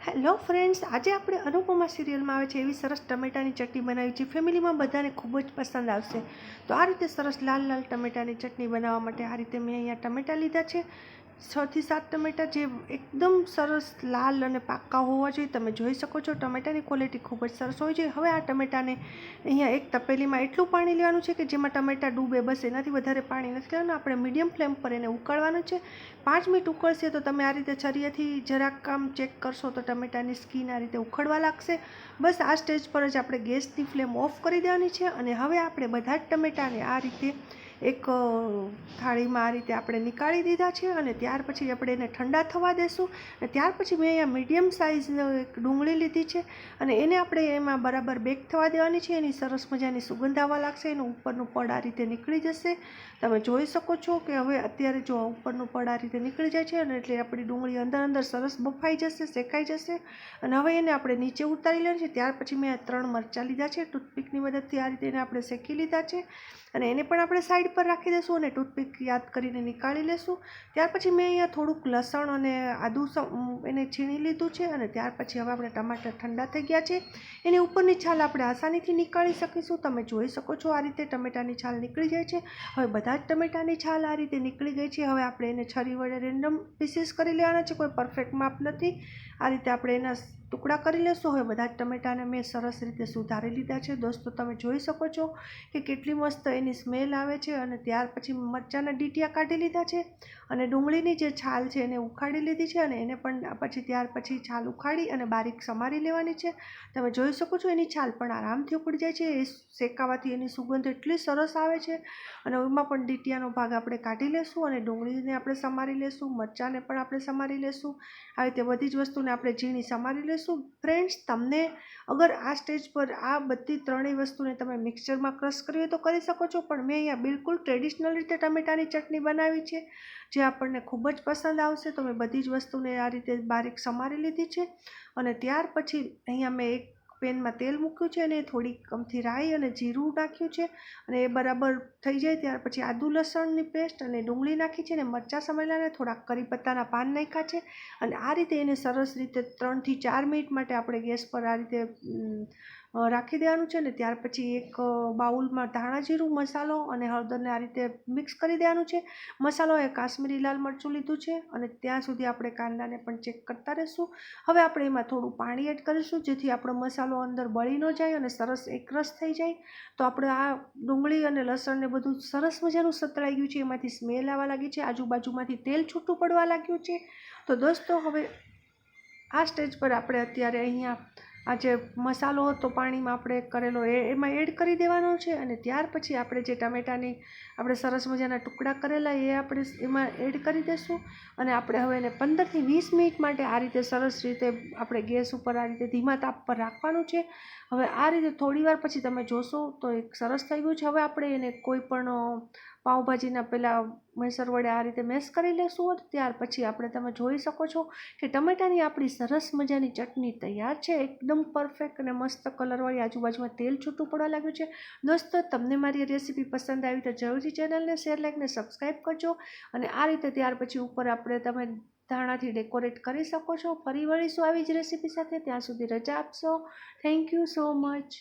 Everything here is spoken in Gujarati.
હેલો ફ્રેન્ડ્સ, આજે આપણે અનુપમા સિરિયલમાં આવે છે એવી સરસ ટમેટાની ચટણી બનાવી છે. ફેમિલીમાં બધાને ખૂબ જ પસંદ આવશે. તો આ રીતે સરસ લાલ લાલ ટમેટાની ચટણી બનાવવા માટે આ રીતે મેં અહીંયા ટમેટા લીધા છે. 6 થી 7 ટમેટા, જે એકદમ સરસ લાલ અને પાકા હોવા જોઈએ. તમે જોઈ શકો છો ટમેટાની ક્વોલિટી ખૂબ જ સરસ હોવી જોઈએ. હવે આ ટમેટાને અહીંયા એક તપેલીમાં એટલું પાણી લેવાનું છે કે જેમાં ટમેટા ડૂબે, બસ એનાથી વધારે પાણી નથી લેવાનું. આપણે મીડિયમ ફ્લેમ પર એને ઉકાળવાનું છે. 5 મિનિટ ઉકળશે તો તમે આ રીતે છરીએથી જરાક આમ ચેક કરશો તો ટમેટાની સ્કીન આ રીતે ઉખડવા લાગશે. બસ આ સ્ટેજ પર જ આપણે ગેસની ફ્લેમ ઓફ કરી દેવાની છે. અને હવે આપણે બધા જ ટમેટાને આ રીતે એક થાળીમાં આ રીતે આપણે નીકાળી દીધા છે. અને ત્યાર પછી આપણે એને ઠંડા થવા દેશું. અને ત્યાર પછી મેં અહીંયા મીડિયમ સાઇઝનો એક ડુંગળી લીધી છે અને એને આપણે એમાં બરાબર બેક થવા દેવાની છે. એની સરસ મજાની સુગંધ આવવા લાગશે, એનું ઉપરનું પડ આ રીતે નીકળી જશે. તમે જોઈ શકો છો કે હવે અત્યારે જો ઉપરનું પડ આ રીતે નીકળી જાય છે અને એટલે આપણી ડુંગળી અંદર અંદર સરસ બફાઈ જશે, શેકાઈ જશે. અને હવે એને આપણે નીચે ઉતારી લેવાની છે. ત્યાર પછી મેં 3 મરચાં લીધા છે, ટૂથપીકની મદદથી આ રીતે એને આપણે શેકી લીધા છે. અને એને પણ આપણે સાઈડ પર રાખી દઈશું અને ટૂથપીક યાદ કરીને નીકાળી લેશું. ત્યાર પછી મેં અહીંયા થોડુંક લસણ અને આદું એને છીણી લીધું છે. અને ત્યાર પછી હવે આપણે ટમાટર ઠંડા થઈ ગયા છે, એની ઉપરની છાલ આપણે આસાનીથી નીકાળી શકીશું. તમે જોઈ શકો છો આ રીતે ટમેટાની છાલ નીકળી જાય છે. હવે બધા જ ટમેટાની છાલ આ રીતે નીકળી ગઈ છે. હવે આપણે એને છરી વડે રેન્ડમ પીસીસ કરી લેવાના છે, કોઈ પરફેક્ટ માપ નથી. આ રીતે આપણે એના ટુકડા કરી લેશું. હવે બધા જ ટમેટાને મેં સરસ રીતે સુધારી લીધા છે. દોસ્તો, તમે જોઈ શકો છો કે કેટલી મસ્ત એની સ્મેલ આવે છે. અને ત્યાર પછી મરચાંના ડીટીયા કાઢી લીધા છે અને ડુંગળીની જે છાલ છે એને ઉખાડી લીધી છે. અને એને પણ પછી ત્યાર પછી છાલ ઉખાડી અને બારીક સમારી લેવાની છે. તમે જોઈ શકો છો એની છાલ પણ આરામથી ઉપડી જાય છે. એ શેકાવાથી એની સુગંધ એટલી સરસ આવે છે. અને એમાં પણ ડીટીયાનો ભાગ આપણે કાઢી લેશું અને ડુંગળીને આપણે સમારી લેશું, મરચાંને પણ આપણે સમારી લેશું. આવી રીતે બધી જ વસ્તુને આપણે ઝીણી સમારી લેશું. ફ્રેન્ડ્સ, તમને અગર આ સ્ટેજ પર આ બધી ત્રણેય વસ્તુને તમે મિક્સચરમાં ક્રશ કરવી હોય તો કરી શકો છો, પણ મેં અહીંયા બિલકુલ ટ્રેડિશનલ રીતે ટમેટાની ચટણી બનાવી છે, જે આપણને ખૂબ જ પસંદ આવશે. તો મેં બધી જ વસ્તુને આ રીતે બારીક સમારી લીધી છે. અને ત્યાર પછી અહીંયા મેં એક પેનમાં તેલ મૂક્યું છે અને થોડીક અમથી રાઈ અને જીરું નાખ્યું છે. અને એ બરાબર થઈ જાય ત્યાર પછી આદુ લસણની પેસ્ટ અને ડુંગળી નાખી છે અને મરચાં સમારેલા થોડાક કરી પત્તાના પાન નાખ્યા છે. અને આ રીતે એને સરસ રીતે 3 થી 4 મિનિટ માટે આપણે ગેસ પર આ રીતે રાખી દેવાનું છે. ને ત્યાર પછી એક બાઉલમાં ધાણા જીરું, મસાલો અને હળદરને આ રીતે મિક્સ કરી દેવાનું છે. મસાલો એ કાશ્મીરી લાલ મરચું લીધું છે. અને ત્યાં સુધી આપણે કાંદાને પણ ચેક કરતા રહીશું. હવે આપણે એમાં થોડું પાણી એડ કરીશું જેથી આપણો મસાલો અંદર બળી ન જાય અને સરસ એકરસ થઈ જાય. તો આપણે આ ડુંગળી અને લસણને બધું સરસ મજાનું સતળાઈ ગયું છે, એમાંથી સ્મેલ આવવા લાગી છે, આજુબાજુમાંથી તેલ છૂટું પડવા લાગ્યું છે. તો દોસ્તો, હવે આ સ્ટેજ પર આપણે અત્યારે અહીંયા આ જે મસાલો હતો પાણીમાં આપણે કરેલો એમાં એડ કરી દેવાનો છે. અને ત્યાર પછી આપણે જે ટમેટાની આપણે સરસ મજાના ટુકડા કરેલા એ આપણે એમાં એડ કરી દઈશું. અને આપણે હવે એને 15 થી 20 મિનિટ માટે આ રીતે સરસ રીતે આપણે ગેસ ઉપર આ રીતે ધીમા તાપ પર રાખવાનું છે. હવે આ રીતે થોડી વાર પછી તમે જોશો તો એક સરસ થઈ ગયું છે. હવે આપણે એને કોઈ પણ પાઉંભાજીના પેલા મેસર વડે આ રીતે મેશ કરી લેશું. ત્યાર પછી આપણે તમે જોઈ શકો છો કે ટમેટાની આપણી સરસ મજાની ચટણી તૈયાર છે, એકદમ પરફેક્ટ અને મસ્ત કલરવાળી. આજુબાજુમાં તેલ છૂટું પડવા લાગ્યું છે. દોસ્તો, તમને મારી રેસીપી પસંદ આવી તો જરૂરથી ચેનલને શેર, લાઈક ને સબસ્ક્રાઈબ કરજો. અને આ રીતે ત્યાર પછી ઉપર આપણે તમે ધાણાથી ડેકોરેટ કરી શકો છો. ફરી વળીશું આવી જ રેસીપી સાથે. ત્યાં સુધી રજા આપશો. Thank you so much.